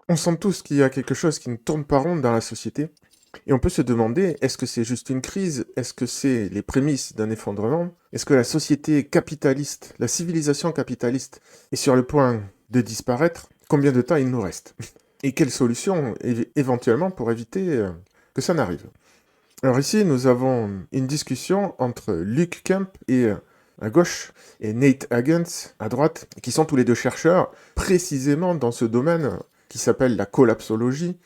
On sent tous qu'il y a quelque chose qui ne tourne pas rond dans la société, et on peut se demander, est-ce que c'est juste une crise? Est-ce que c'est les prémices d'un effondrement? Est-ce que la société capitaliste, la civilisation capitaliste, est sur le point de disparaître? Combien de temps il nous reste? Et quelles solutions éventuellement pour éviter que ça n'arrive? Alors ici, nous avons une discussion entre Luke Kemp à gauche et Nate Hagens à droite, qui sont tous les deux chercheurs précisément dans ce domaine qui s'appelle la collapsologie,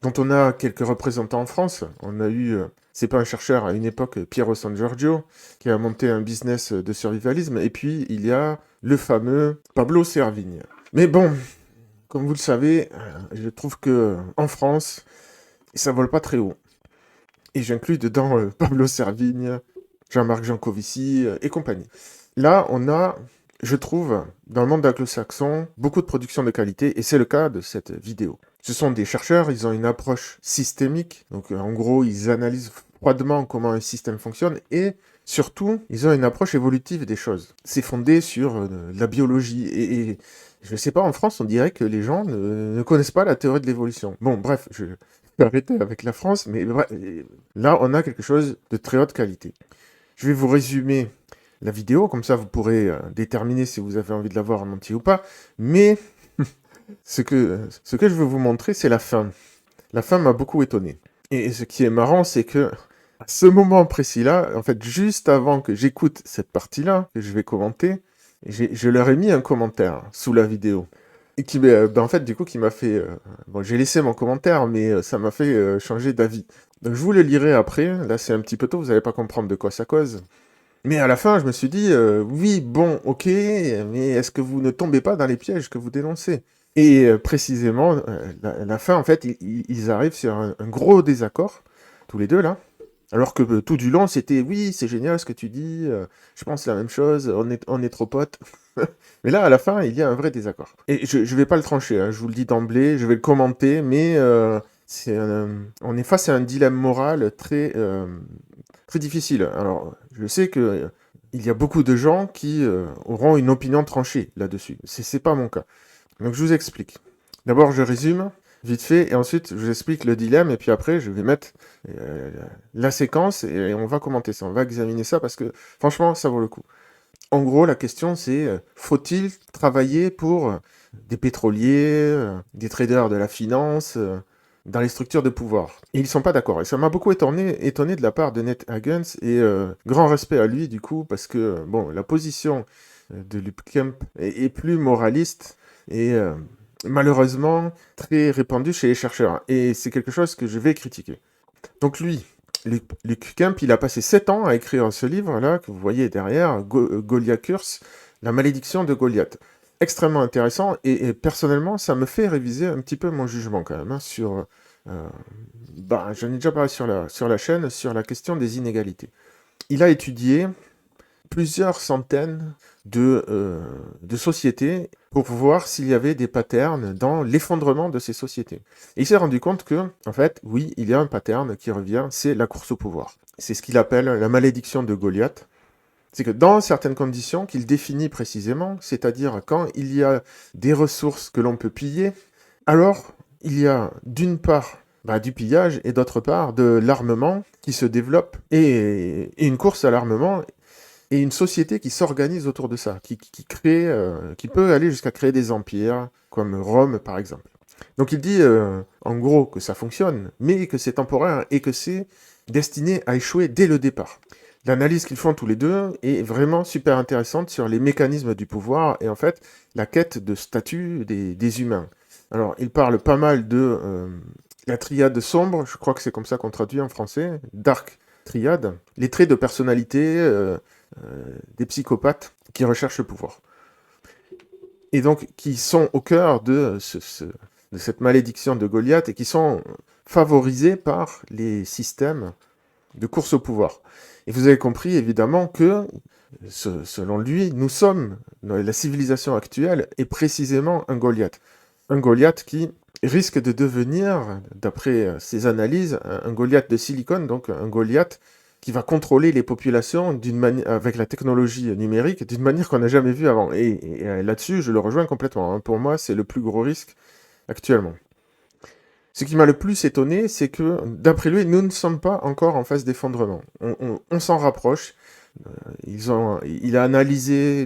dont on a quelques représentants en France. On a eu, c'est pas un chercheur à une époque, Piero San Giorgio, qui a monté un business de survivalisme, et puis il y a le fameux Pablo Servigne. Mais bon, comme vous le savez, je trouve que en France, ça vole pas très haut. Et j'inclus dedans Pablo Servigne, Jean-Marc Jancovici et compagnie. Là, on a, je trouve, dans le monde anglo-saxon, beaucoup de production de qualité, et c'est le cas de cette vidéo. Ce sont des chercheurs, ils ont une approche systémique, donc en gros, ils analysent froidement comment un système fonctionne, et surtout, ils ont une approche évolutive des choses. C'est fondé sur la biologie, et je ne sais pas, en France, on dirait que les gens ne connaissent pas la théorie de l'évolution. Bon, bref, je vais arrêter avec la France, mais là, on a quelque chose de très haute qualité. Je vais vous résumer la vidéo, comme ça vous pourrez déterminer si vous avez envie de la voir en entier ou pas, mais ce que je veux vous montrer, c'est la fin. La fin m'a beaucoup étonné. Et ce qui est marrant, c'est que à ce moment précis-là, en fait, juste avant que j'écoute cette partie-là, que je vais commenter, je leur ai mis un commentaire sous la vidéo. Et qui, en fait, du coup, qui m'a fait... bon, j'ai laissé mon commentaire, mais ça m'a fait changer d'avis. Donc, je vous le lirai après. Là, c'est un petit peu tôt, vous n'allez pas comprendre de quoi ça cause. Mais à la fin, je me suis dit, oui, bon, ok, mais est-ce que vous ne tombez pas dans les pièges que vous dénoncez? Et précisément, la fin, en fait, ils arrivent sur un gros désaccord, tous les deux, là. Alors que tout du long, c'était, oui, c'est génial ce que tu dis, je pense la même chose, on est trop potes. Mais là, à la fin, il y a un vrai désaccord. Et je ne vais pas le trancher, hein, je vous le dis d'emblée, je vais le commenter, mais on est face à un dilemme moral très difficile. Alors, je sais que il y a beaucoup de gens qui auront une opinion tranchée là-dessus. C'est pas mon cas. Donc, je vous explique. D'abord, je résume vite fait, et ensuite, je vous explique le dilemme, et puis après, je vais mettre euh, la séquence, et on va commenter ça, on va examiner ça, parce que franchement, ça vaut le coup. En gros, la question c'est, faut-il travailler pour des pétroliers, des traders de la finance, dans les structures de pouvoir? Et ils sont pas d'accord. Et ça m'a beaucoup étonné de la part de Nate Hagens, et grand respect à lui du coup, parce que bon, la position de Luke Kemp est plus moraliste et malheureusement très répandue chez les chercheurs. Et c'est quelque chose que je vais critiquer. Donc lui, Luc Kemp, il a passé 7 ans à écrire ce livre-là, que vous voyez derrière, Goliath Curse, La malédiction de Goliath. Extrêmement intéressant, et personnellement, ça me fait réviser un petit peu mon jugement quand même, hein, sur... euh, j'en ai déjà parlé sur la chaîne, sur la question des inégalités. Il a étudié plusieurs centaines de sociétés pour voir s'il y avait des patterns dans l'effondrement de ces sociétés. Et il s'est rendu compte que, en fait, oui, il y a un pattern qui revient, c'est la course au pouvoir. C'est ce qu'il appelle la malédiction de Goliath. C'est que dans certaines conditions qu'il définit précisément, c'est-à-dire quand il y a des ressources que l'on peut piller, alors il y a d'une part du pillage et d'autre part de l'armement qui se développe et une course à l'armement et une société qui s'organise autour de ça, qui crée, qui peut aller jusqu'à créer des empires, comme Rome par exemple. Donc il dit en gros que ça fonctionne, mais que c'est temporaire et que c'est destiné à échouer dès le départ. L'analyse qu'ils font tous les deux est vraiment super intéressante sur les mécanismes du pouvoir et en fait la quête de statut des humains. Alors il parle pas mal de la triade sombre, je crois que c'est comme ça qu'on traduit en français, Dark Triade, les traits de personnalité des psychopathes qui recherchent le pouvoir. Et donc qui sont au cœur de cette malédiction de Goliath et qui sont favorisés par les systèmes de course au pouvoir. Et vous avez compris évidemment que, selon lui, la civilisation actuelle est précisément un Goliath. Un Goliath qui risque de devenir, d'après ses analyses, un Goliath de silicone, donc un Goliath qui va contrôler les populations avec la technologie numérique d'une manière qu'on n'a jamais vue avant. Et là-dessus, je le rejoins complètement, hein. Pour moi, c'est le plus gros risque actuellement. Ce qui m'a le plus étonné, c'est que, d'après lui, nous ne sommes pas encore en phase d'effondrement. On s'en rapproche. Il a analysé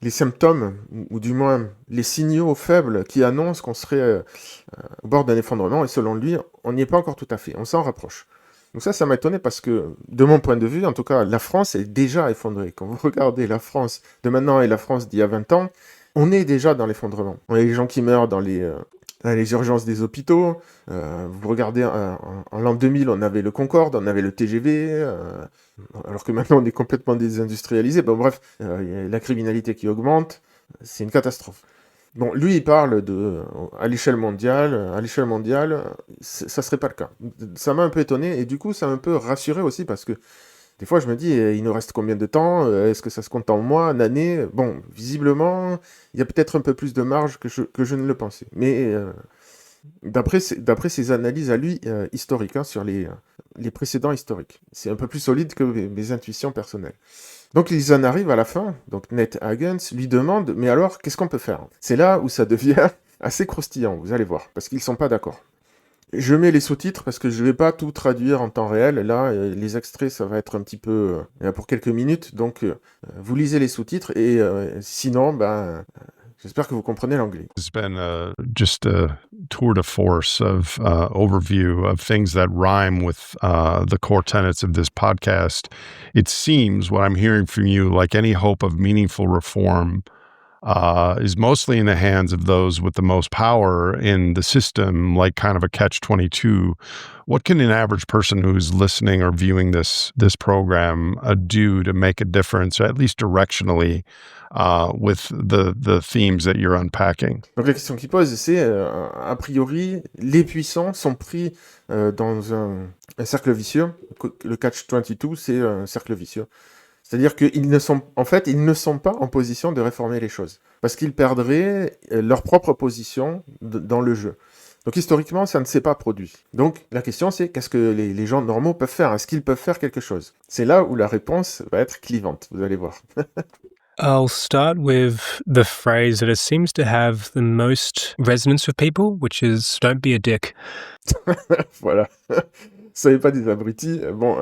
les symptômes, ou du moins les signaux faibles qui annoncent qu'on serait au bord d'un effondrement, et selon lui, on n'y est pas encore tout à fait. On s'en rapproche. Donc ça m'a étonné parce que, de mon point de vue, en tout cas, la France est déjà effondrée. Quand vous regardez la France de maintenant et la France d'il y a 20 ans, on est déjà dans l'effondrement. On a les gens qui meurent dans les urgences des hôpitaux. Vous regardez, en l'an 2000, on avait le Concorde, on avait le TGV, alors que maintenant on est complètement désindustrialisé. Bon, bref, il y a la criminalité qui augmente, c'est une catastrophe. Bon, lui, il parle à l'échelle mondiale, ça serait pas le cas. Ça m'a un peu étonné, et du coup, ça m'a un peu rassuré aussi, parce que des fois, je me dis, il nous reste combien de temps? Est-ce que ça se compte en mois, en années? Bon, visiblement, il y a peut-être un peu plus de marge que je ne le pensais. Mais d'après ses analyses à lui, historiques, hein, sur les précédents historiques. C'est un peu plus solide que mes intuitions personnelles. Donc ils en arrivent à la fin, donc Nate Hagens lui demande, mais alors, qu'est-ce qu'on peut faire? C'est là où ça devient assez croustillant, vous allez voir, parce qu'ils sont pas d'accord. Je mets les sous-titres parce que je vais pas tout traduire en temps réel. Là, les extraits, ça va être un petit peu pour quelques minutes. Donc, vous lisez les sous-titres et sinon, j'espère que vous comprenez l'anglais. It's been just a tour de force of overview of things that rhyme with the core tenets of this podcast. It seems what I'm hearing from you, like any hope of meaningful reform, is mostly in the hands of those with the most power in the system, like kind of a catch-22. What can an average person who's listening or viewing this program do to make a difference, or at least directionally, with the themes that you're unpacking? Donc la question qu'il pose, c'est, a priori, les puissants sont pris dans un cercle vicieux. Le catch-22, c'est un cercle vicieux. C'est-à-dire qu'ils ne sont pas en position de réformer les choses, parce qu'ils perdraient leur propre position dans le jeu. Donc historiquement, ça ne s'est pas produit. Donc la question c'est, qu'est-ce que les gens normaux peuvent faire? Est-ce qu'ils peuvent faire quelque chose? C'est là où la réponse va être clivante, vous allez voir. I'll start with the phrase that it seems to have the most resonance with people, which is "don't be a dick." Voilà. Soyez pas des abrutis. Bon,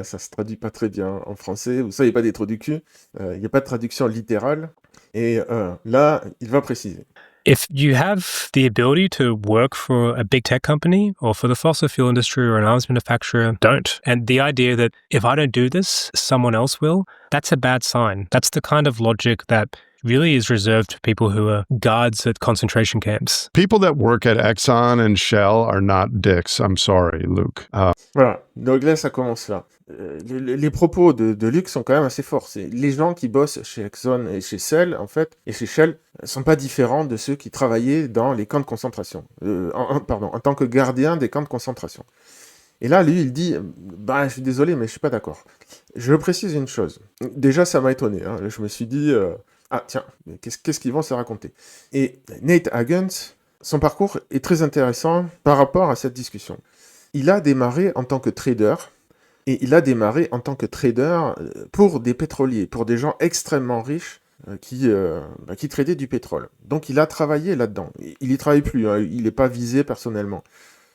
ça se traduit pas très bien en français. Vous soyez pas des trous du cul. Il n'y a pas de traduction littérale. Et là, il va préciser. If you have the ability to work for a big tech company or for the fossil fuel industry or an arms manufacturer, don't. And the idea that if I don't do this, someone else will, that's a bad sign. That's the kind of logic that really is reserved for people who are guards at concentration camps. People that work at Exxon and Shell are not dicks. I'm sorry, Luke. Voilà, donc là, ça commence là. Les propos de Luc sont quand même assez forts. Les gens qui bossent chez Exxon et chez Shell, en fait, et chez Shell, sont pas différents de ceux qui travaillaient dans les camps de concentration. En tant que gardiens des camps de concentration. Et là, lui, il dit, je suis désolé, mais je suis pas d'accord. Je précise une chose. Déjà, ça m'a étonné. Hein. Je me suis dit, tiens, qu'est-ce qu'ils vont se raconter? Et Nate Hagens, son parcours est très intéressant par rapport à cette discussion. Il a démarré en tant que trader, et il a démarré en tant que trader pour des pétroliers, pour des gens extrêmement riches qui tradaient du pétrole. Donc il a travaillé là-dedans. Il n'y travaille plus, hein, il n'est pas visé personnellement.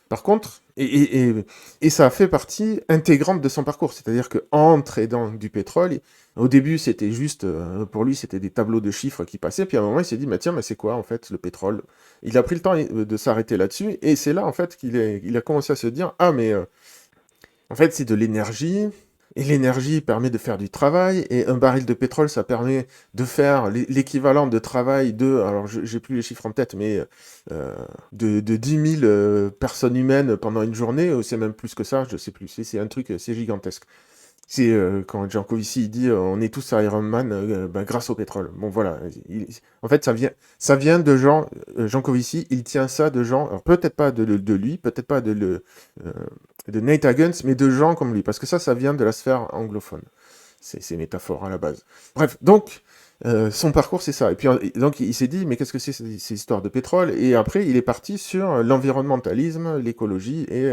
Par contre, et ça a fait partie intégrante de son parcours, c'est-à-dire qu'en tradant du pétrole, au début c'était juste, pour lui c'était des tableaux de chiffres qui passaient, puis à un moment il s'est dit, tiens, mais c'est quoi en fait le pétrole? Il a pris le temps de s'arrêter là-dessus, et c'est là en fait qu'il a commencé à se dire, en fait c'est de l'énergie, et l'énergie permet de faire du travail, et un baril de pétrole, ça permet de faire l'équivalent de travail alors j'ai plus les chiffres en tête, mais de 10 000 personnes humaines pendant une journée, ou c'est même plus que ça, je sais plus, c'est un truc, c'est gigantesque. C'est quand Jancovici il dit on est tous Iron Man grâce au pétrole. Bon voilà, en fait ça vient de gens, Jancovici il tient ça de gens, alors peut-être pas de lui, peut-être pas de Nate Hagens, mais de gens comme lui, parce que ça vient de la sphère anglophone. C'est une métaphore à la base. Bref, donc son parcours c'est ça. Et puis donc il s'est dit mais qu'est-ce que c'est ces histoires de pétrole? Et après il est parti sur l'environnementalisme, l'écologie et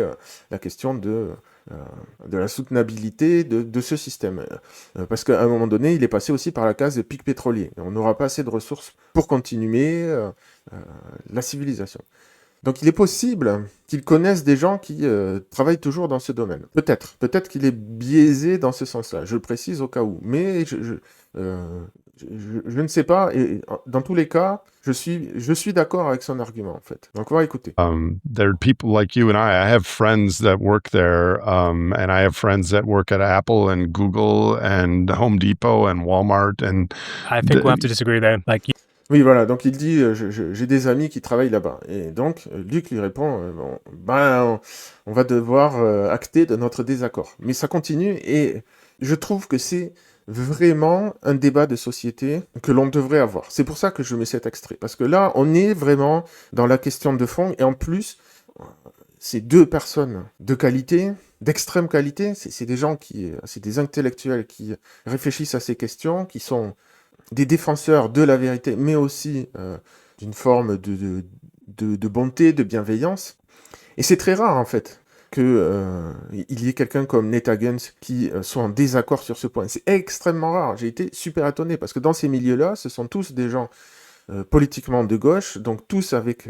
la question de de la soutenabilité de ce système. Parce qu'à un moment donné, il est passé aussi par la case pic pétrolier. On n'aura pas assez de ressources pour continuer la civilisation. Donc il est possible qu'il connaisse des gens qui travaillent toujours dans ce domaine. Peut-être qu'il est biaisé dans ce sens-là. Je le précise au cas où. Mais je ne sais pas. Et dans tous les cas, je suis d'accord avec son argument en fait. Donc on va écouter. There are people like you and I have friends that work there, and I have friends that work at Apple and Google and Home Depot and Walmart. And I think we'll have to disagree there. Like, Oui, voilà, donc il dit j'ai des amis qui travaillent là-bas. Et donc, Luc lui répond on va devoir acter de notre désaccord. Mais ça continue et je trouve que c'est vraiment un débat de société que l'on devrait avoir. C'est pour ça que je mets cet extrait. Parce que là, on est vraiment dans la question de fond et en plus, ces deux personnes de qualité, d'extrême qualité, c'est des gens c'est des intellectuels qui réfléchissent à ces questions, qui sont des défenseurs de la vérité, mais aussi d'une forme de bonté, de bienveillance. Et c'est très rare, en fait, qu'il y ait quelqu'un comme Nate Hagens qui soit en désaccord sur ce point. C'est extrêmement rare. J'ai été super étonné, parce que dans ces milieux-là, ce sont tous des gens politiquement de gauche, donc tous avec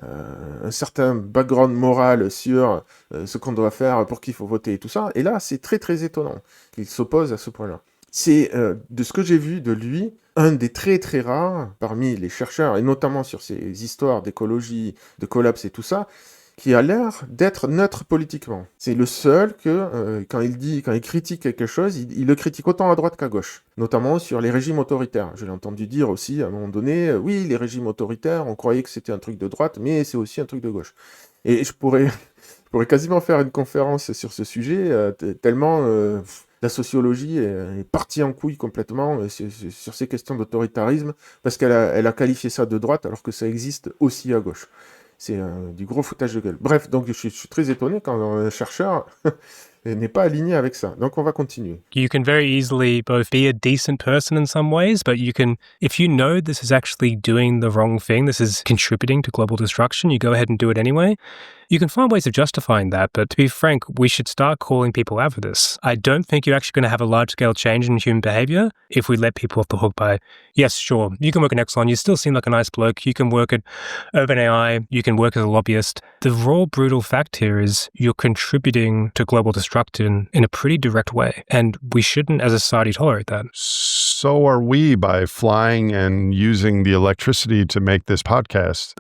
un certain background moral sur ce qu'on doit faire, pour qui il faut voter et tout ça. Et là, c'est très très étonnant qu'il s'oppose à ce point-là. C'est, de ce que j'ai vu de lui, un des très très rares parmi les chercheurs, et notamment sur ces histoires d'écologie, de collapse et tout ça, qui a l'air d'être neutre politiquement. C'est le seul que, quand il critique quelque chose, il le critique autant à droite qu'à gauche, notamment sur les régimes autoritaires. Je l'ai entendu dire aussi à un moment donné, oui, les régimes autoritaires, on croyait que c'était un truc de droite, mais c'est aussi un truc de gauche. Et je pourrais quasiment faire une conférence sur ce sujet, tellement la sociologie est partie en couille complètement sur ces questions d'autoritarisme, parce qu'elle a qualifié ça de droite, alors que ça existe aussi à gauche. C'est du gros foutage de gueule. Bref, donc je suis très étonné quand un chercheur n'est pas aligné avec ça. Donc on va continuer. you can very easily both be a decent person in some ways, but you can, if you know this is actually doing the wrong thing, this is contributing to global destruction, you go ahead and do it anyway. You can find ways of justifying that, but to be frank, we should start calling people out for this. I don't think you're actually going to have a large-scale change in human behavior if we let people off the hook by, yes, sure, you can work at Exxon, you still seem like a nice bloke, you can work at OpenAI, you can work as a lobbyist. The raw, brutal fact here is you're contributing to global destruction in a pretty direct way, and we shouldn't, as a society, tolerate that. So are we by flying and using the electricity to make this podcast.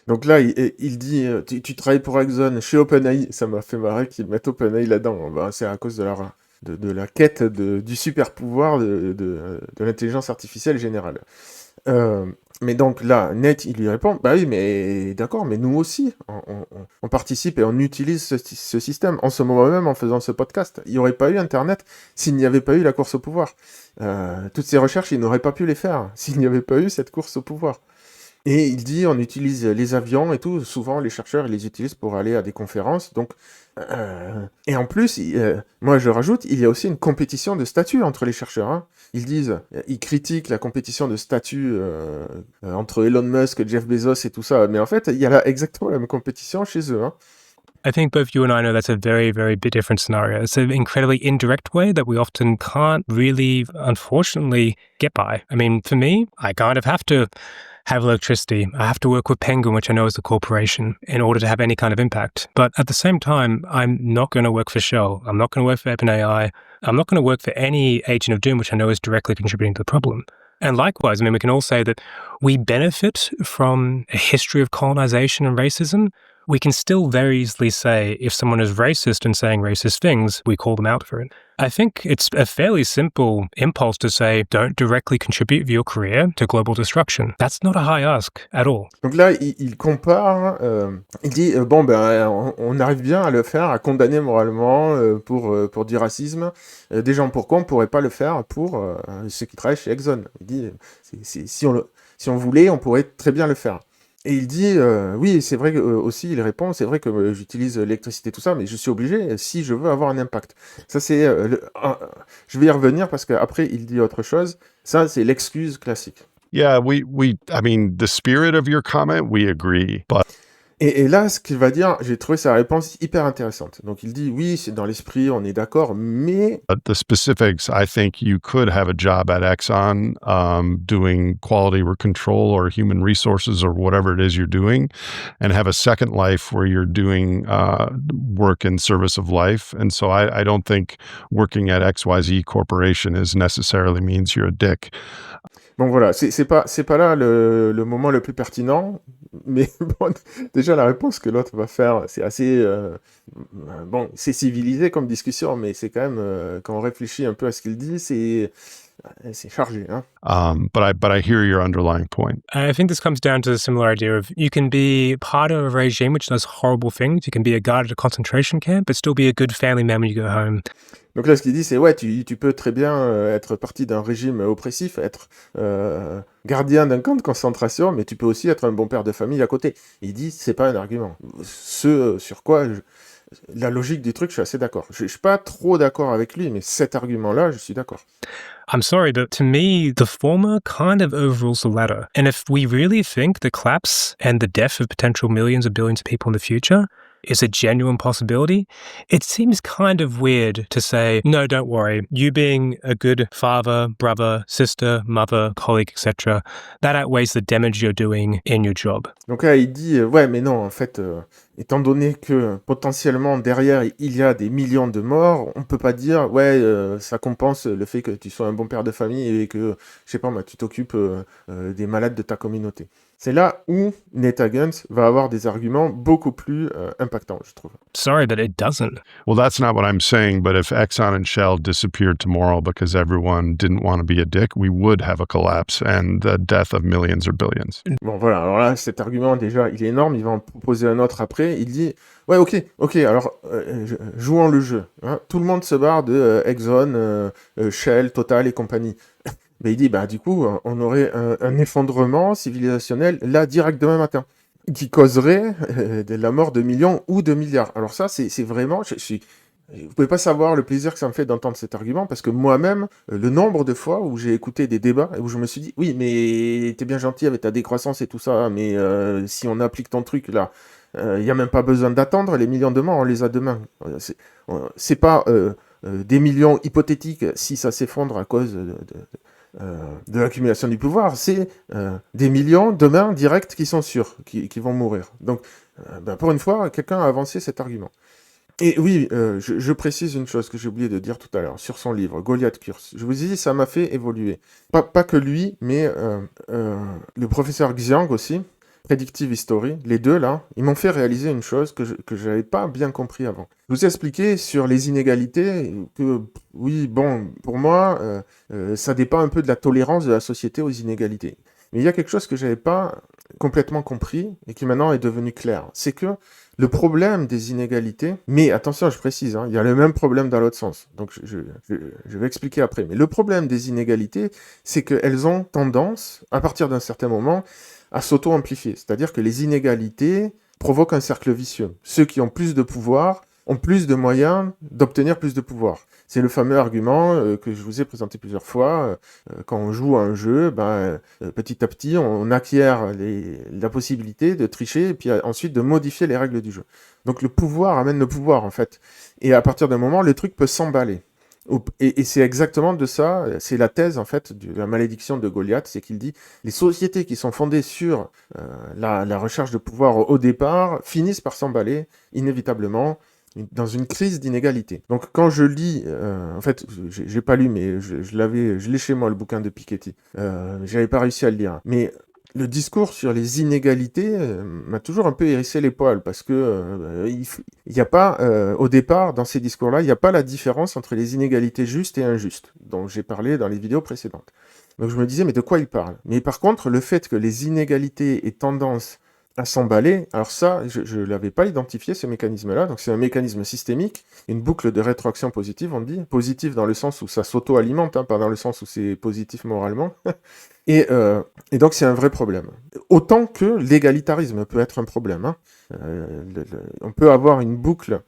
Donc là, il dit, tu travailles pour Exxon chez OpenAI. Ça m'a fait marrer qu'ils mettent OpenAI là-dedans. Ben, c'est à cause de la quête du super pouvoir de l'intelligence artificielle générale. Mais donc là, Nate, il lui répond, bah oui, mais d'accord, mais nous aussi, on participe et on utilise ce système. En ce moment même, en faisant ce podcast, il n'y aurait pas eu Internet s'il n'y avait pas eu la course au pouvoir. Toutes ces recherches, il n'aurait pas pu les faire s'il n'y avait pas eu cette course au pouvoir. Et il dit, on utilise les avions et tout. Souvent, les chercheurs, ils les utilisent pour aller à des conférences. Donc, et en plus, moi, je rajoute, il y a aussi une compétition de statut entre les chercheurs. Hein. Ils critiquent la compétition de statut entre Elon Musk, Jeff Bezos et tout ça. Mais en fait, il y a exactement la même compétition chez eux. Hein. I think both you and I know that's a very, very bit different scenario. It's an incredibly indirect way that we often can't really, unfortunately, get by. I mean, for me, I kind of have to have electricity. I have to work with Penguin, which I know is a corporation, in order to have any kind of impact. But at the same time, I'm not going to work for Shell. I'm not going to work for OpenAI. I'm not going to work for any agent of doom, which I know is directly contributing to the problem. And likewise, I mean, we can all say that we benefit from a history of colonization and racism. We can still very easily say if someone is racist and saying racist things, we call them out for it. I think it's a fairly simple impulse to say, don't directly contribute via your career to global destruction. That's not a high ask at all. Donc là, il compare, il dit, on arrive bien à le faire, à condamner moralement pour du racisme des gens. Pourquoi on ne pourrait pas le faire pour ceux qui travaillent chez Exxon? Il dit, si on voulait, on pourrait très bien le faire. Et il dit, oui, c'est vrai aussi, il répond, c'est vrai que j'utilise l'électricité, tout ça, mais je suis obligé si je veux avoir un impact. Ça, c'est... je vais y revenir parce qu'après, il dit autre chose. Ça, c'est l'excuse classique. Yeah, I mean, the spirit of your comment, we agree, but... Et là, ce qu'il va dire, j'ai trouvé sa réponse hyper intéressante. Donc il dit, oui, c'est dans l'esprit, on est d'accord, mais The specifics, I think you could have a job at Exxon doing quality control or human resources or whatever it is you're doing, and have a second life where you're doing work in service of life. And so I don't think working at XYZ Corporation is necessarily means you're a dick. bon voilà, c'est pas là le moment le plus pertinent, mais bon, déjà la réponse que l'autre va faire, c'est assez bon, c'est civilisé comme discussion, mais c'est quand même quand on réfléchit un peu à ce qu'il dit, c'est chargé, hein. But I hear your underlying point. I think this comes down to the similar idea of you can be part of a regime which does horrible things. You can be a guard at a concentration camp, but still be a good family man when you go home. Donc là, ce qu'il dit, c'est ouais, tu peux très bien être parti d'un régime oppressif, être gardien d'un camp de concentration, mais tu peux aussi être un bon père de famille à côté. Il dit, c'est pas un argument. Ce sur quoi la logique du truc, je suis assez d'accord. Je suis pas trop d'accord avec lui, mais cet argument-là, je suis d'accord. I'm sorry, but to me, the former kind of overrules the latter. And if we really think the collapse and the death of potential millions or billions of people in the future is a genuine possibility, it seems kind of weird to say, no, don't worry, you being a good father, brother, sister, mother, colleague, etc., that outweighs the damage you're doing in your job. Donc là, il dit, ouais, mais non, en fait, étant donné que potentiellement derrière, il y a des millions de morts, on peut pas dire, ouais, ça compense le fait que tu sois un bon père de famille et que, je sais pas moi, tu t'occupes des malades de ta communauté. C'est là où Neta Guns va avoir des arguments beaucoup plus impactants, je trouve. Sorry, but it doesn't. Well, that's not what I'm saying, but if Exxon and Shell disappeared tomorrow because everyone didn't want to be a dick, we would have a collapse and the death of millions or billions. Bon, voilà, alors là, cet argument, déjà, il est énorme, il va en proposer un autre après, il dit, ouais, ok, alors, jouons le jeu, hein. Tout le monde se barre de Exxon, Shell, Total et compagnie. Mais il dit, bah du coup, on aurait un effondrement civilisationnel, là, direct demain matin, qui causerait de la mort de millions ou de milliards. Alors ça, c'est vraiment... Vous pouvez pas savoir le plaisir que ça me fait d'entendre cet argument, parce que moi-même, le nombre de fois où j'ai écouté des débats, et où je me suis dit, oui, mais t'es bien gentil avec ta décroissance et tout ça, mais si on applique ton truc, là, il n'y a même pas besoin d'attendre, les millions de morts, on les a demain. C'est pas des millions hypothétiques si ça s'effondre à cause de l'accumulation du pouvoir, c'est des millions demain directs qui sont sûrs, qui vont mourir. Donc, pour une fois, quelqu'un a avancé cet argument. Et oui, je précise une chose que j'ai oublié de dire tout à l'heure, sur son livre, Goliath Curse. Je vous ai dit, ça m'a fait évoluer. Pas que lui, mais le professeur Xiang aussi, Predictive History, les deux là, ils m'ont fait réaliser une chose que je n'avais pas bien compris avant. Je vous ai expliqué sur les inégalités que, oui, bon, pour moi, ça dépend un peu de la tolérance de la société aux inégalités. Mais il y a quelque chose que je n'avais pas complètement compris et qui maintenant est devenu clair. C'est que le problème des inégalités, mais attention, je précise, hein, il y a le même problème dans l'autre sens. Donc je vais expliquer après. Mais le problème des inégalités, c'est qu'elles ont tendance, à partir d'un certain moment, à s'auto-amplifier. C'est-à-dire que les inégalités provoquent un cercle vicieux. Ceux qui ont plus de pouvoir ont plus de moyens d'obtenir plus de pouvoir. C'est le fameux argument que je vous ai présenté plusieurs fois. Quand on joue à un jeu, petit à petit, on acquiert la possibilité de tricher et puis ensuite de modifier les règles du jeu. Donc le pouvoir amène le pouvoir, en fait. Et à partir d'un moment, le truc peut s'emballer. Et c'est exactement de ça, c'est la thèse en fait de la malédiction de Goliath, c'est qu'il dit les sociétés qui sont fondées sur la recherche de pouvoir au départ finissent par s'emballer inévitablement dans une crise d'inégalité. Donc quand je lis, en fait j'ai pas lu mais je l'ai chez moi le bouquin de Piketty, j'avais pas réussi à le lire, mais le discours sur les inégalités m'a toujours un peu hérissé les poils, parce que il n'y a pas, au départ, dans ces discours-là, il n'y a pas la différence entre les inégalités justes et injustes, dont j'ai parlé dans les vidéos précédentes. Donc je me disais, mais de quoi il parle ? Mais par contre, le fait que les inégalités aient tendance à s'emballer, alors ça, je ne l'avais pas identifié, ce mécanisme-là, donc c'est un mécanisme systémique, une boucle de rétroaction positive, on dit, positive dans le sens où ça s'auto-alimente, hein, pas dans le sens où c'est positif moralement, et donc c'est un vrai problème. Autant que l'égalitarisme peut être un problème, hein. On peut avoir une boucle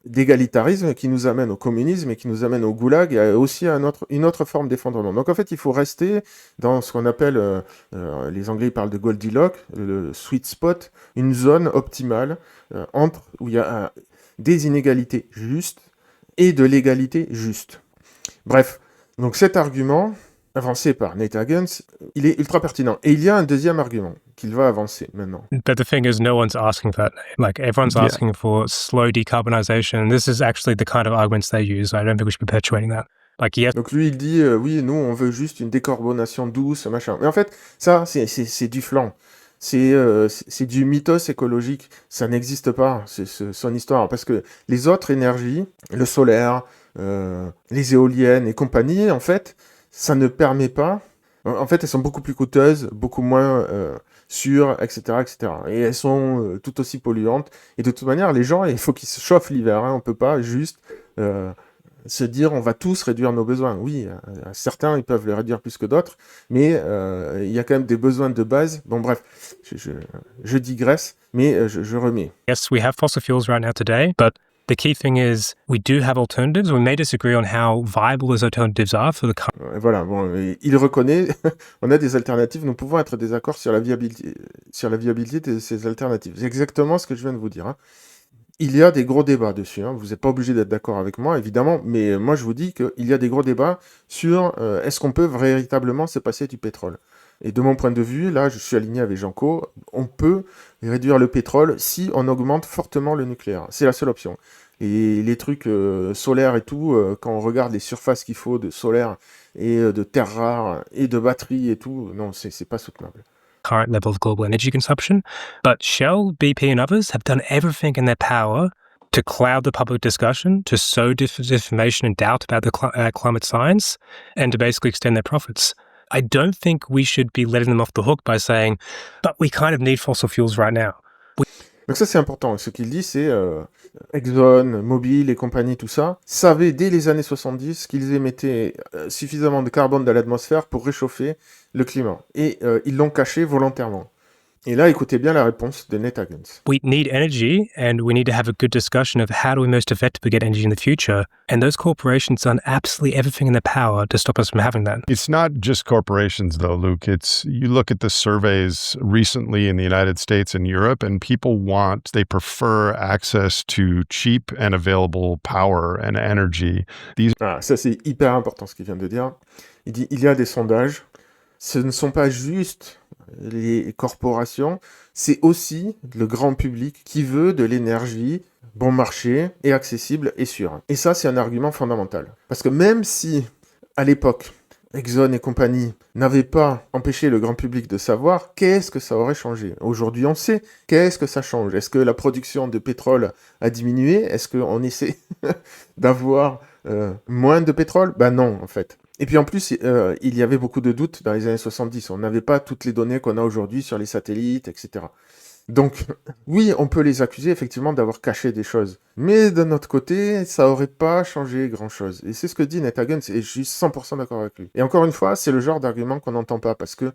d'égalitarisme qui nous amène au communisme et qui nous amène au goulag et aussi à une autre forme d'effondrement. Donc en fait, il faut rester dans ce qu'on appelle, les Anglais parlent de Goldilocks, le sweet spot, une zone optimale où il y a des inégalités justes et de l'égalité juste. Bref, donc cet argument avancé par Nate Higgins, il est ultra pertinent. Et il y a un deuxième argument qu'il va avancer maintenant. But the thing is, no one's asking that. Like, everyone's Yeah. asking for slow decarbonization. This is actually the kind of arguments they use. I don't think we should be perpetuating that. Like, yes, Donc lui, il dit, oui, nous, on veut juste une décarbonation douce, machin. Mais en fait, ça, c'est du flan. C'est du mythos écologique. Ça n'existe pas, son histoire. Parce que les autres énergies, le solaire, les éoliennes et compagnie, en fait, ça ne permet pas... En fait, elles sont beaucoup plus coûteuses, beaucoup moins sûres, etc., etc. Et elles sont tout aussi polluantes. Et de toute manière, les gens, il faut qu'ils se chauffent l'hiver. Hein. On peut pas juste se dire on va tous réduire nos besoins. Oui, certains, ils peuvent les réduire plus que d'autres, mais il y a quand même des besoins de base. Bon, bref, je digresse, mais je remets. yes, we have fossil fuels right now today, but the key thing is we do have alternatives. We may disagree on how viable those alternatives are for the current. Voilà, bon, il reconnaît, on a des alternatives, nous pouvons être désaccords sur la viabilité de ces alternatives. C'est exactement ce que je viens de vous dire. Hein. Il y a des gros débats dessus, hein. Vous n'êtes pas obligé d'être d'accord avec moi, évidemment, mais moi je vous dis qu'il y a des gros débats sur est-ce qu'on peut véritablement se passer du pétrole. Et de mon point de vue, là je suis aligné avec Janco, on peut réduire le pétrole si on augmente fortement le nucléaire. C'est la seule option. Et les trucs solaires et tout, quand on regarde les surfaces qu'il faut de solaire et de terres rares et de batteries et tout, non, c'est pas soutenable. Current level of global energy consumption. But Shell, BP, and others have done everything in their power to cloud the public discussion, to sow disinformation and doubt about the climate science, and to basically extend their profits. I don't think we should be letting them off the hook by saying, but we kind of need fossil fuels right now. Donc ça c'est important, ce qu'il dit c'est Exxon, Mobil et compagnie, tout ça, savaient dès les années 70 qu'ils émettaient suffisamment de carbone dans l'atmosphère pour réchauffer le climat. Et ils l'ont caché volontairement. Et là, écoutez bien la réponse de Nate Higgins. We need energy, and we need to have a good discussion of how do we most effectively get energy in the future. And those corporations done absolutely everything in their power to stop us from having that. It's not just corporations, though, Luke. You look at the surveys recently in the United States and Europe, and they prefer access to cheap and available power and energy. Ah, ça c'est hyper important ce qu'il vient de dire. Il dit il y a des sondages. Ce ne sont pas juste les corporations, c'est aussi le grand public qui veut de l'énergie bon marché et accessible et sûre. Et ça, c'est un argument fondamental. Parce que même si, à l'époque, Exxon et compagnie n'avaient pas empêché le grand public de savoir, qu'est-ce que ça aurait changé? Aujourd'hui, on sait. Qu'est-ce que ça change? Est-ce que la production de pétrole a diminué? Est-ce qu'on essaie d'avoir moins de pétrole? Ben non, en fait. Et puis en plus, il y avait beaucoup de doutes dans les années 70. On n'avait pas toutes les données qu'on a aujourd'hui sur les satellites, etc. Donc, oui, on peut les accuser effectivement d'avoir caché des choses. Mais d'un autre côté, ça aurait pas changé grand-chose. Et c'est ce que dit Nate Higgins, et je suis 100% d'accord avec lui. Et encore une fois, c'est le genre d'argument qu'on n'entend pas, parce que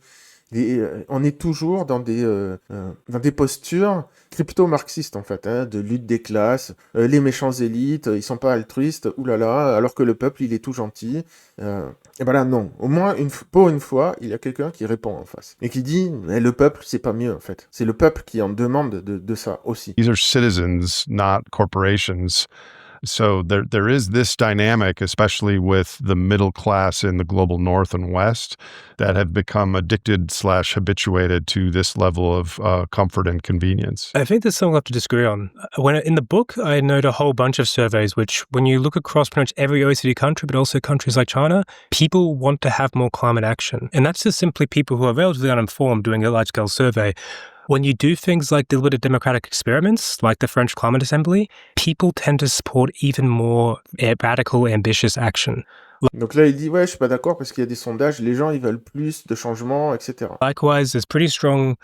on est toujours dans des postures crypto-marxistes, en fait, hein, de lutte des classes, les méchants élites, ils sont pas altruistes, oulala, alors que le peuple, il est tout gentil. Et ben là, non. Au moins, pour une fois, il y a quelqu'un qui répond en face. Et qui dit, le peuple, c'est pas mieux, en fait. C'est le peuple qui en demande de ça aussi. These are citizens, not corporations. So there is this dynamic, especially with the middle class in the global north and west, that have become addicted/habituated to this level of comfort and convenience. I think there's something we'll have to disagree on. In the book, I note a whole bunch of surveys which, when you look across pretty much every OECD country, but also countries like China, people want to have more climate action. And that's just simply people who are relatively uninformed doing a large-scale survey. When you do things like deliberative democratic experiments, like the French Climate Assembly, people tend to support even more radical, ambitious action. Donc là, il dit, ouais, je suis pas d'accord parce qu'il y a des sondages, les gens, ils veulent plus de changements, etc. Likewise, there's pretty strong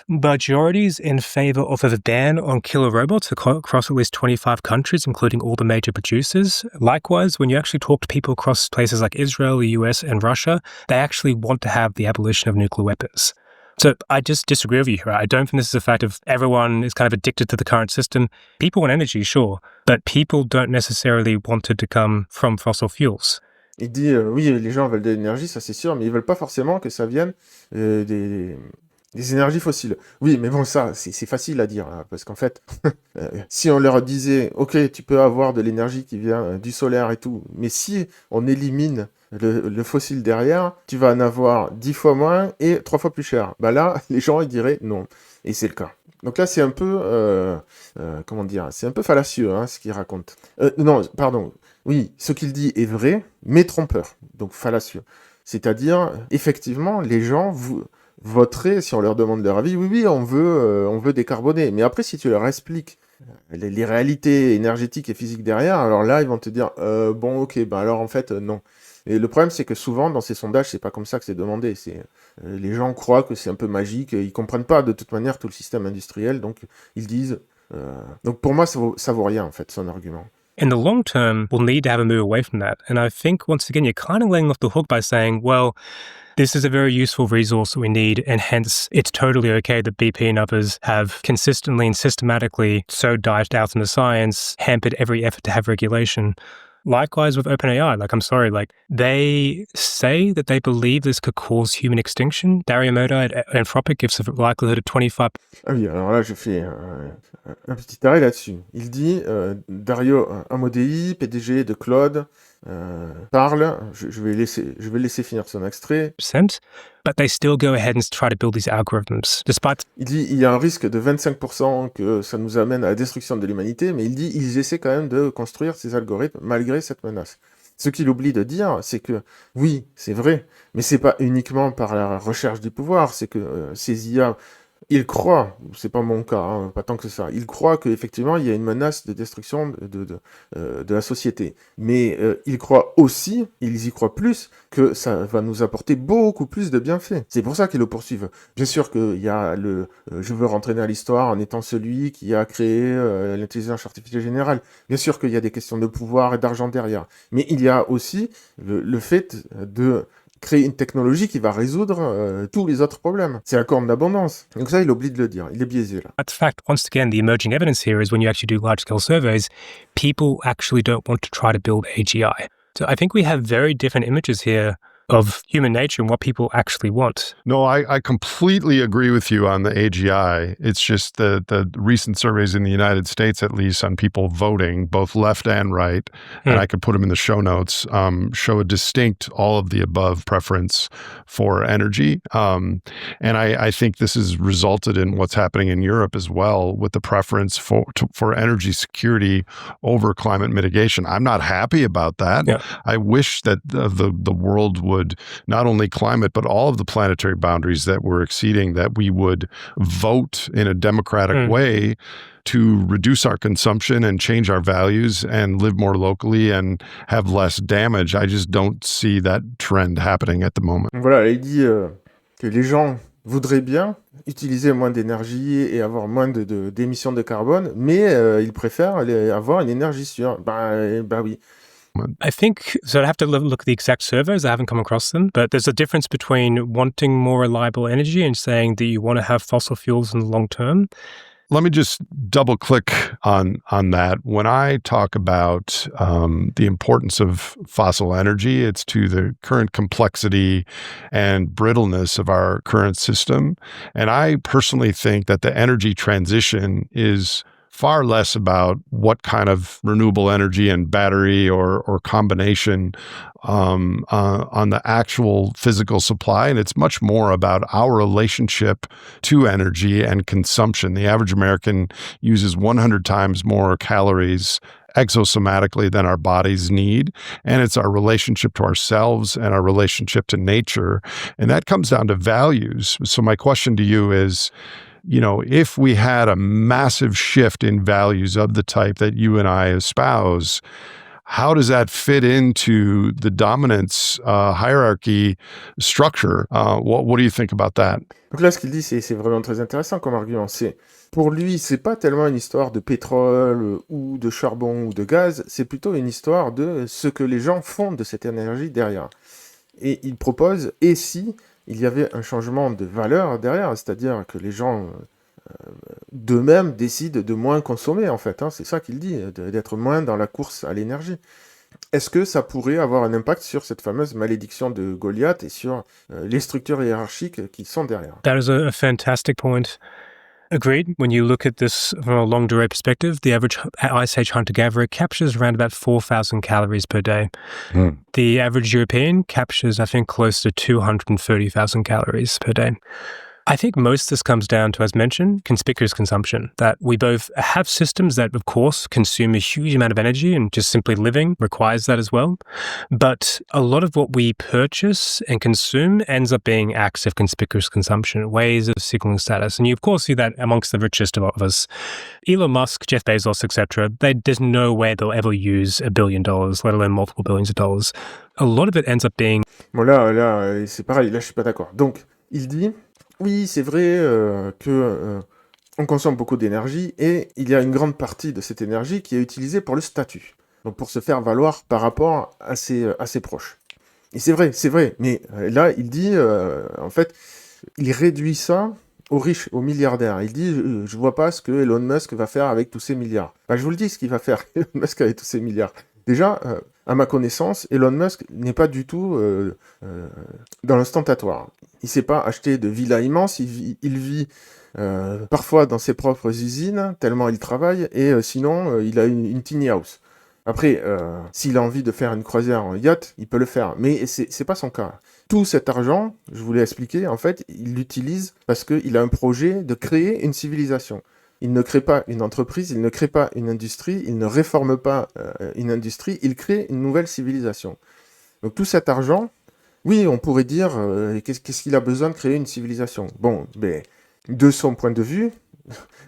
majorities in favor of a ban on killer robots across at least 25 countries, including all the major producers. Likewise, when you actually talk to people across places like Israel, the US, and Russia, they actually want to have the abolition of nuclear weapons. So I just disagree with you here. I don't think this is a fact of everyone is kind of addicted to the current system. People want energy, sure, but people don't necessarily want it to come from fossil fuels. Il dit, oui, les gens veulent de l'énergie, ça c'est sûr, mais ils veulent pas forcément que ça vienne des énergies fossiles. Oui, mais bon, ça, c'est facile à dire, hein, parce qu'en fait, si on leur disait, ok, tu peux avoir de l'énergie qui vient du solaire et tout, mais si on élimine le fossile derrière, tu vas en avoir 10 fois moins et 3 fois plus cher. Bah là, les gens, ils diraient non. Et c'est le cas. Donc là, c'est un peu, comment dire, c'est un peu fallacieux, hein, ce qu'il raconte. Non, pardon. Oui, ce qu'il dit est vrai, mais trompeur, donc fallacieux. C'est-à-dire, effectivement, les gens voteraient, si on leur demande leur avis, oui, on veut décarboner. Mais après, si tu leur expliques les réalités énergétiques et physiques derrière, alors là, ils vont te dire, bon, ok, ben alors en fait, non. Et le problème, c'est que souvent, dans ces sondages, c'est pas comme ça que c'est demandé. Les gens croient que c'est un peu magique, ils comprennent pas de toute manière tout le système industriel, donc ils disent... Donc pour moi, ça vaut rien, en fait, son argument. In the long term, we'll need to have a move away from that. And I think, once again, you're kind of letting off the hook by saying, well, this is a very useful resource that we need, and hence it's totally okay that BP and others have consistently and systematically so dived out into science, hampered every effort to have regulation. Likewise with OpenAI, I'm sorry, they say that they believe this could cause human extinction. Dario Moda at Anthropic gives a likelihood of 25%. Ah oui, alors là, je fais un petit arrêt là-dessus. Il dit, Dario Amodei, PDG de Claude, parle, je vais laisser finir son extrait. But they still go ahead and try to build these algorithms, despite... Il dit, il y a un risque de 25% que ça nous amène à la destruction de l'humanité, mais il dit, ils essaient quand même de construire ces algorithmes malgré cette menace. Ce qu'il oublie de dire, c'est que, oui, c'est vrai, mais c'est pas uniquement par la recherche du pouvoir, c'est que ces IA... Il croit, c'est pas mon cas, hein, pas tant que ça, il croit qu'effectivement il y a une menace de destruction de la société. Mais il croit aussi, ils y croient plus, que ça va nous apporter beaucoup plus de bienfaits. C'est pour ça qu'ils le poursuivent. Bien sûr qu'il y a je veux rentrer dans l'histoire en étant celui qui a créé l'intelligence artificielle générale. Bien sûr qu'il y a des questions de pouvoir et d'argent derrière. Mais il y a aussi le fait de créer une technologie qui va résoudre tous les autres problèmes. C'est la corne d'abondance. Donc ça, il oublie de le dire. Il est biaisé, là. That's fact. Once again, the emerging evidence here is when you actually do large-scale surveys, people actually don't want to try to build AGI. So I think we have very different images here of human nature and what people actually want. No, I completely agree with you on the AGI. It's just the recent surveys in the United States, at least, on people voting, both left and right, and I could put them in the show notes, show a distinct all of the above preference for energy. And I think this has resulted in what's happening in Europe as well, with the preference for energy security over climate mitigation. I'm not happy about that. Yeah. I wish that the world would not only climate, but all of the planetary boundaries that we're exceeding, that we would vote in a democratic way to reduce our consumption and change our values and live more locally and have less damage. I just don't see that trend happening at the moment. Voilà, il dit que les gens voudraient bien utiliser moins d'énergie et avoir moins d'émissions de carbone, mais ils préfèrent avoir une énergie sûre. Bah oui. I think, so I'd have to look at the exact surveys. I haven't come across them, but there's a difference between wanting more reliable energy and saying that you want to have fossil fuels in the long term. Let me just double click on that. When I talk about the importance of fossil energy, it's to the current complexity and brittleness of our current system. And I personally think that the energy transition is far less about what kind of renewable energy and battery or combination on the actual physical supply. And it's much more about our relationship to energy and consumption. The average American uses 100 times more calories exosomatically than our bodies need. And it's our relationship to ourselves and our relationship to nature. And that comes down to values. So my question to you is, if we had a massive shift in values of the type that you and I espouse, how does that fit into the dominance hierarchy structure? What do you think about that? Donc là, ce qu'il dit, c'est vraiment très intéressant comme argument. Pour lui, c'est pas tellement une histoire de pétrole ou de charbon ou de gaz, c'est plutôt une histoire de ce que les gens font de cette énergie derrière. Et il propose, et si il y avait un changement de valeur derrière, c'est-à-dire que les gens d'eux-mêmes décident de moins consommer, en fait. Hein, c'est ça qu'il dit, d'être moins dans la course à l'énergie. Est-ce que ça pourrait avoir un impact sur cette fameuse malédiction de Goliath et sur les structures hiérarchiques qui sont derrière? That is a fantastic point. Agreed. When you look at this from a long durée perspective, the average Ice Age hunter-gatherer captures around about 4,000 calories per day. The average European captures, I think, close to 230,000 calories per day. I think most of this comes down to, as mentioned, conspicuous consumption, that we both have systems that, of course, consume a huge amount of energy, and just simply living requires that as well. But a lot of what we purchase and consume ends up being acts of conspicuous consumption, ways of signaling status. And you, of course, see that amongst the richest of us. Elon Musk, Jeff Bezos, etc., there's no way they'll ever use $1 billion, let alone multiple billions of dollars. A lot of it ends up being... Bon, là, c'est pareil, là, je suis pas d'accord. Donc, il dit... Oui, c'est vrai que on consomme beaucoup d'énergie et il y a une grande partie de cette énergie qui est utilisée pour le statut, donc pour se faire valoir par rapport à ses proches. Et c'est vrai, mais là, il dit, en fait, il réduit ça aux riches, aux milliardaires. Il dit, je vois pas ce que Elon Musk va faire avec tous ces milliards. Bah, je vous le dis ce qu'il va faire, Elon Musk, avec tous ces milliards. Déjà, à ma connaissance, Elon Musk n'est pas du tout dans l'ostentatoire. Il ne s'est pas acheté de villas immenses, il vit parfois dans ses propres usines, tellement il travaille, et sinon, il a une tiny house. Après, s'il a envie de faire une croisière en yacht, il peut le faire, mais c'est pas son cas. Tout cet argent, je vous l'ai expliqué, en fait, il l'utilise parce qu'il a un projet de créer une civilisation. Il ne crée pas une entreprise, il ne crée pas une industrie, il ne réforme pas une industrie, il crée une nouvelle civilisation. Donc tout cet argent, oui, on pourrait dire, qu'est-ce qu'il a besoin de créer une civilisation? Bon, mais de son point de vue,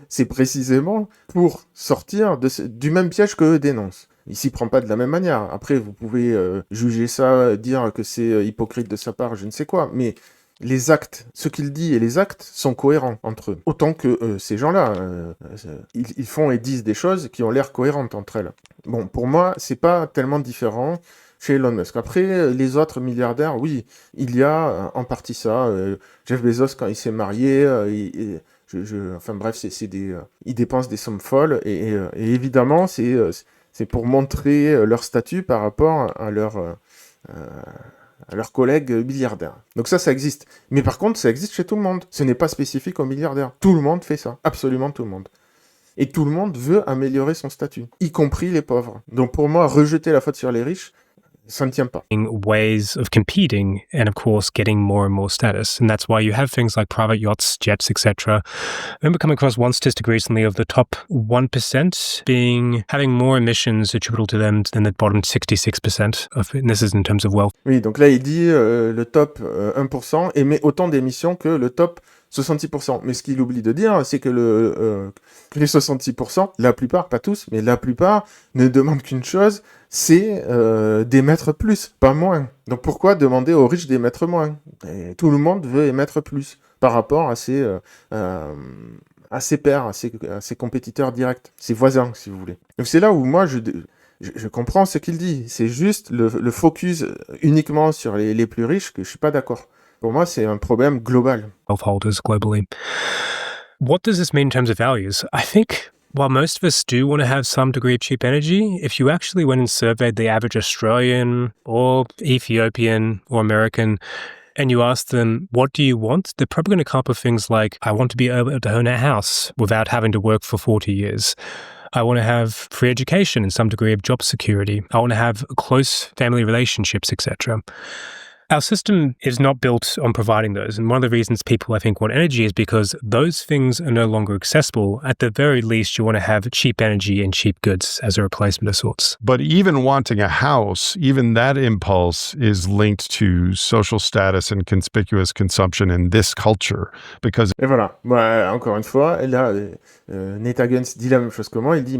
c'est précisément pour sortir du même piège que dénonce. Il s'y prend pas de la même manière. Après, vous pouvez juger ça, dire que c'est hypocrite de sa part, je ne sais quoi, mais les actes, ce qu'il dit et les actes sont cohérents entre eux. Autant que ces gens-là, ils font et disent des choses qui ont l'air cohérentes entre elles. Bon, pour moi, c'est pas tellement différent chez Elon Musk. Après, les autres milliardaires, oui, il y a en partie ça. Jeff Bezos, quand il s'est marié, enfin bref, ils dépensent des sommes folles et évidemment, c'est pour montrer leur statut par rapport à leurs collègues milliardaires. Donc ça existe. Mais par contre, ça existe chez tout le monde. Ce n'est pas spécifique aux milliardaires. Tout le monde fait ça. Absolument tout le monde. Et tout le monde veut améliorer son statut, y compris les pauvres. Donc pour moi, rejeter la faute sur les riches, ça ne tient pas. Ways of competing and, of course, getting more and more status. And that's why you have things like private yachts, jets, etc. I remember coming across one statistic recently of the top 1% having more emissions attributable to them than the bottom 66%. And this is in terms of wealth. Oui, donc là, il dit le top 1% émet autant d'émissions que le top 66%. Mais ce qu'il oublie de dire, c'est que les 66%, la plupart, pas tous, mais la plupart, ne demandent qu'une chose, c'est d'émettre plus, pas moins. Donc pourquoi demander aux riches d'émettre moins? Et tout le monde veut émettre plus par rapport à ses pairs, à ses compétiteurs directs, ses voisins, si vous voulez. Donc c'est là où moi, je comprends ce qu'il dit. C'est juste le focus uniquement sur les plus riches que je suis pas d'accord. Pour moi, c'est un problème global. Holders globally. What does this mean in terms of values? I think while most of us do want to have some degree of cheap energy, if you actually went and surveyed the average Australian or Ethiopian or American, and you asked them, what do you want? They're probably going to come up with things like, I want to be able to own a house without having to work for 40 years. I want to have free education and some degree of job security. I want to have close family relationships, etc. Our system is not built on providing those. And one of the reasons people, I think, want energy is because those things are no longer accessible. At the very least, you want to have cheap energy and cheap goods as a replacement of sorts. But even wanting a house, even that impulse is linked to social status and conspicuous consumption in this culture. Because... Et voilà. Bah, encore une fois, là, Nate Guns dit la même chose que moi. Il dit,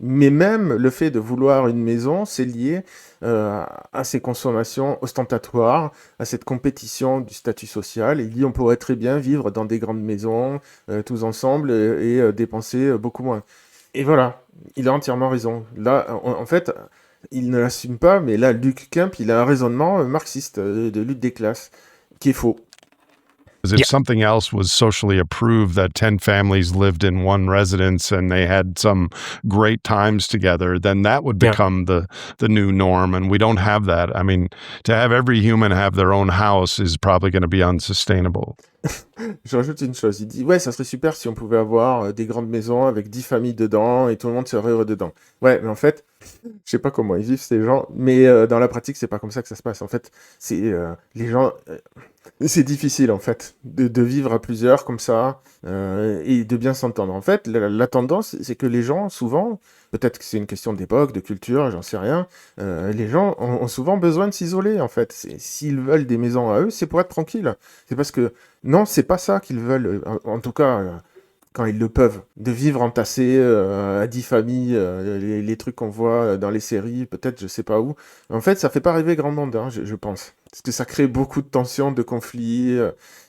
mais même le fait de vouloir une maison, c'est lié à ces consommations ostentatoires, à cette compétition du statut social. Il dit on pourrait très bien vivre dans des grandes maisons, tous ensemble, et dépenser beaucoup moins. Et voilà, il a entièrement raison. Là, en fait, il ne l'assume pas, mais là, Luc Kemp, il a un raisonnement marxiste de lutte des classes. qui est faux. Because if Yeah. something else was socially approved, that 10 families lived in one residence and they had some great times together, then that would Yeah. become the new norm. And we don't have that. I mean, to have every human have their own house is probably going to be unsustainable. Je rajoute une chose, il dit ouais, ça serait super si on pouvait avoir des grandes maisons avec 10 familles dedans et tout le monde serait heureux dedans. Ouais, mais en fait, je sais pas comment ils vivent ces gens, mais dans la pratique, c'est pas comme ça que ça se passe. En fait, c'est les gens, c'est difficile en fait de vivre à plusieurs comme ça et de bien s'entendre. En fait, la tendance, c'est que les gens, souvent, peut-être que c'est une question d'époque, de culture, j'en sais rien, les gens ont souvent besoin de s'isoler en fait. S'ils veulent des maisons à eux, c'est pour être tranquille. C'est parce que non, c'est pas ça qu'ils veulent, en tout cas, quand ils le peuvent, de vivre entassés à 10 familles, les trucs qu'on voit dans les séries, peut-être, je sais pas où. En fait, ça fait pas rêver grand monde, hein, je pense. Parce que ça crée beaucoup de tensions, de conflits,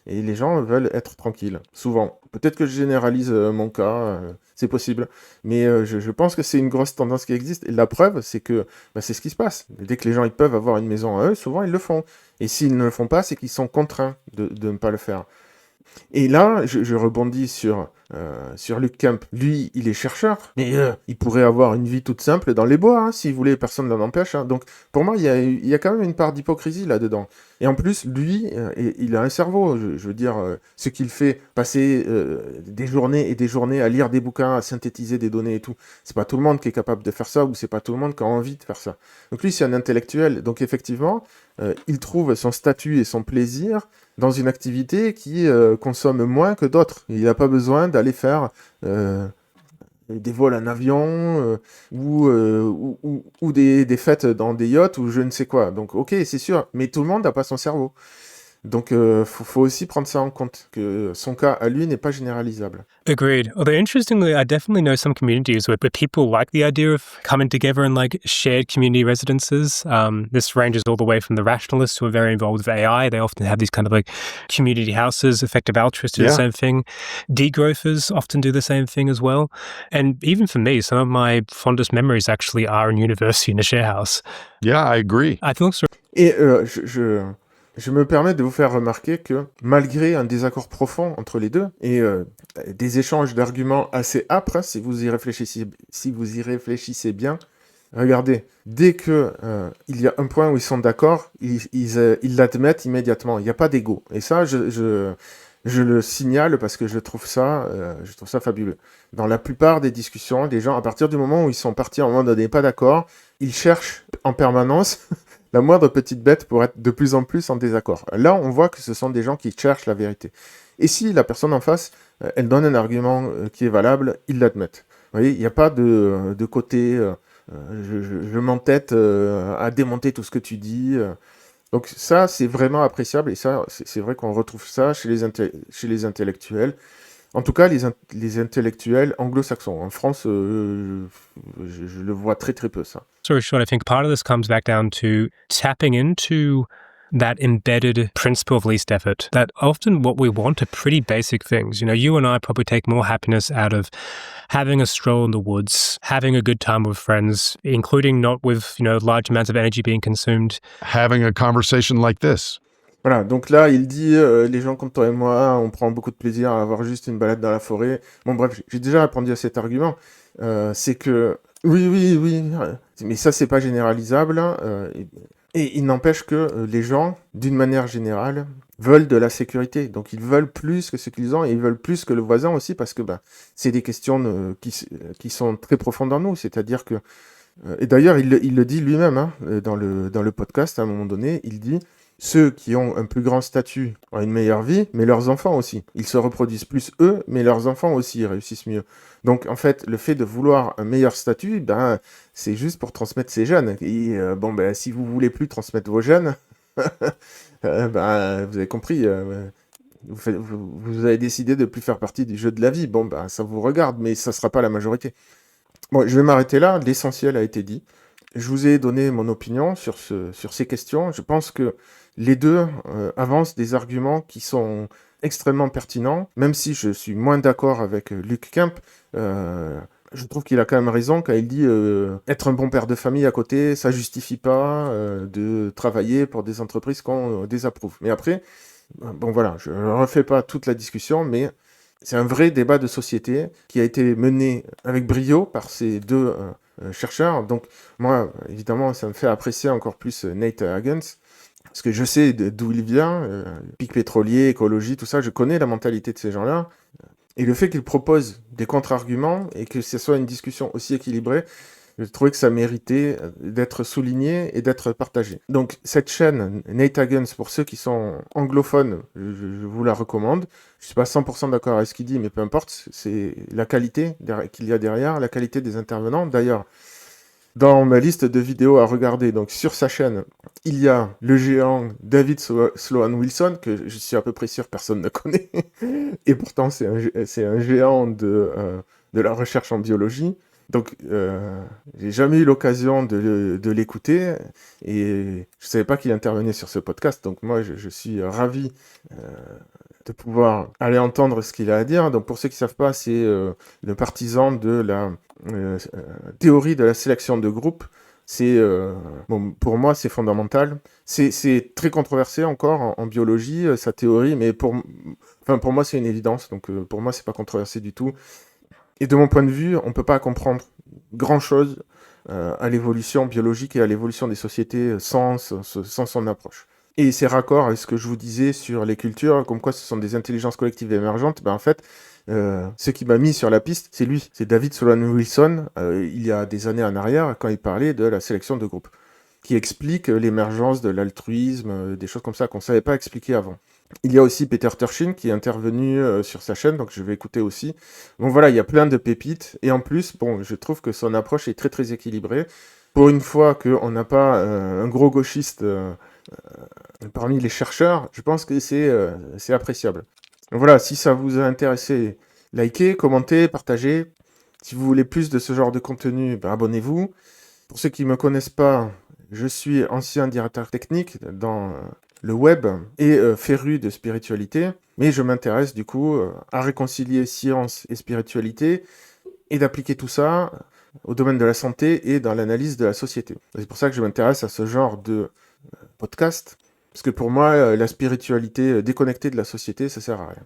et les gens veulent être tranquilles, souvent. Peut-être que je généralise mon cas, c'est possible. Mais je pense que c'est une grosse tendance qui existe. Et la preuve, c'est que c'est ce qui se passe. Dès que les gens ils peuvent avoir une maison à eux, souvent ils le font. Et s'ils ne le font pas, c'est qu'ils sont contraints de ne pas le faire. Et là, je rebondis sur Luke Kemp. Lui, il est chercheur, mais il pourrait avoir une vie toute simple dans les bois, hein, s'il voulait, personne ne l'en empêche. Hein. Donc, pour moi, il y a quand même une part d'hypocrisie là-dedans. Et en plus, lui, il a un cerveau. Je veux dire, ce qu'il fait, passer des journées et des journées à lire des bouquins, à synthétiser des données et tout, c'est pas tout le monde qui est capable de faire ça, ou c'est pas tout le monde qui a envie de faire ça. Donc lui, c'est un intellectuel. Donc effectivement, il trouve son statut et son plaisir dans une activité qui consomme moins que d'autres. Il n'a pas besoin d'aller faire des vols en avion ou des fêtes dans des yachts ou je ne sais quoi. Donc ok, c'est sûr, mais tout le monde n'a pas son cerveau. Donc faut aussi prendre ça en compte, que son cas à lui n'est pas généralisable. Agreed. Although interestingly, I definitely know some communities where people like the idea of coming together in like shared community residences. This ranges all the way from the rationalists who are very involved with AI. They often have these kind of like community houses. Effective altruists do the same thing. Degrowthers often do the same thing as well. And even for me, some of my fondest memories actually are in university in a share house. Yeah, I agree. I feel so. Et je me permets de vous faire remarquer que malgré un désaccord profond entre les deux et des échanges d'arguments assez âpres, si vous y réfléchissez bien, regardez, dès que il y a un point où ils sont d'accord, ils l'admettent immédiatement. Il n'y a pas d'ego. Et ça, je le signale parce que je trouve ça fabuleux. Dans la plupart des discussions, les gens, à partir du moment où ils sont partis à un moment donné pas d'accord, ils cherchent en permanence la moindre petite bête pour être de plus en plus en désaccord. Là, on voit que ce sont des gens qui cherchent la vérité. Et si la personne en face, elle donne un argument qui est valable, ils l'admettent. Vous voyez, il n'y a pas de côté je m'entête à démonter tout ce que tu dis. Donc ça, c'est vraiment appréciable, et ça, c'est vrai qu'on retrouve ça chez les intellectuels. En tout cas, les intellectuels anglo-saxons. En France, je le vois très très peu, ça. Story short, I think part of this comes back down to tapping into that embedded principle of least effort. That often what we want are pretty basic things. You know, you and I probably take more happiness out of having a stroll in the woods, having a good time with friends, including not with, large amounts of energy being consumed. Having a conversation like this. Voilà, donc là, il dit, les gens comme toi et moi, on prend beaucoup de plaisir à avoir juste une balade dans la forêt. Bon, bref, j'ai déjà répondu à cet argument. C'est que, oui, mais ça, c'est pas généralisable. Et il n'empêche que les gens, d'une manière générale, veulent de la sécurité. Donc, ils veulent plus que ce qu'ils ont, et ils veulent plus que le voisin aussi, parce que c'est des questions qui sont très profondes en nous. C'est-à-dire que... et d'ailleurs, il le dit lui-même, hein, dans le podcast, à un moment donné, il dit... Ceux qui ont un plus grand statut ont une meilleure vie, mais leurs enfants aussi. Ils se reproduisent plus eux, mais leurs enfants aussi réussissent mieux. Donc en fait, le fait de vouloir un meilleur statut, c'est juste pour transmettre ses gènes. Et si vous voulez plus transmettre vos gènes, vous avez compris, vous avez décidé de plus faire partie du jeu de la vie. Ça vous regarde, mais ça sera pas la majorité. Bon, je vais m'arrêter là, l'essentiel a été dit. Je vous ai donné mon opinion sur ces questions. Je pense que les deux avancent des arguments qui sont extrêmement pertinents, même si je suis moins d'accord avec Luke Kemp. Je trouve qu'il a quand même raison quand il dit être un bon père de famille à côté, ça justifie pas de travailler pour des entreprises qu'on désapprouve. Mais après, Bon voilà, je ne refais pas toute la discussion, mais c'est un vrai débat de société qui a été mené avec brio par ces deux chercheurs. Donc moi, évidemment, ça me fait apprécier encore plus Nate Hagens, parce que je sais d'où il vient, pic pétrolier, écologie, tout ça, je connais la mentalité de ces gens-là. Et le fait qu'ils proposent des contre-arguments et que ce soit une discussion aussi équilibrée, je trouvais que ça méritait d'être souligné et d'être partagé. Donc cette chaîne, Nate Hagens, pour ceux qui sont anglophones, je vous la recommande. Je ne suis pas 100% d'accord avec ce qu'il dit, mais peu importe, c'est la qualité qu'il y a derrière, la qualité des intervenants. D'ailleurs, dans ma liste de vidéos à regarder, donc sur sa chaîne, il y a le géant David Sloan Wilson, que je suis à peu près sûr personne ne connaît, et pourtant c'est un géant de la recherche en biologie. Donc, j'ai jamais eu l'occasion de l'écouter, et je savais pas qu'il intervenait sur ce podcast, donc moi je suis ravi de pouvoir aller entendre ce qu'il a à dire. Donc pour ceux qui savent pas, c'est le partisan de la théorie de la sélection de groupe. C'est bon, pour moi c'est fondamental. C'est très controversé encore en biologie sa théorie, mais pour moi c'est une évidence. Donc pour moi c'est pas controversé du tout. Et de mon point de vue, on peut pas comprendre grand chose à l'évolution biologique et à l'évolution des sociétés sans son approche. Et c'est raccord avec ce que je vous disais sur les cultures, comme quoi ce sont des intelligences collectives émergentes. Ben en fait, ce qui m'a mis sur la piste, c'est lui, c'est David Sloan Wilson, il y a des années en arrière, quand il parlait de la sélection de groupe, qui explique l'émergence de l'altruisme, des choses comme ça qu'on ne savait pas expliquer avant. Il y a aussi Peter Turchin qui est intervenu sur sa chaîne, donc je vais écouter aussi. Donc voilà, il y a plein de pépites, et en plus, bon, je trouve que son approche est très très équilibrée. Pour une fois qu'on n'a pas un gros gauchiste parmi les chercheurs, je pense que c'est appréciable. Donc voilà, si ça vous a intéressé, likez, commentez, partagez. Si vous voulez plus de ce genre de contenu, ben abonnez-vous. Pour ceux qui ne me connaissent pas, je suis ancien directeur technique dans le web et féru de spiritualité, mais je m'intéresse du coup à réconcilier science et spiritualité et d'appliquer tout ça au domaine de la santé et dans l'analyse de la société. C'est pour ça que je m'intéresse à ce genre de podcast, parce que pour moi, la spiritualité déconnectée de la société, ça sert à rien.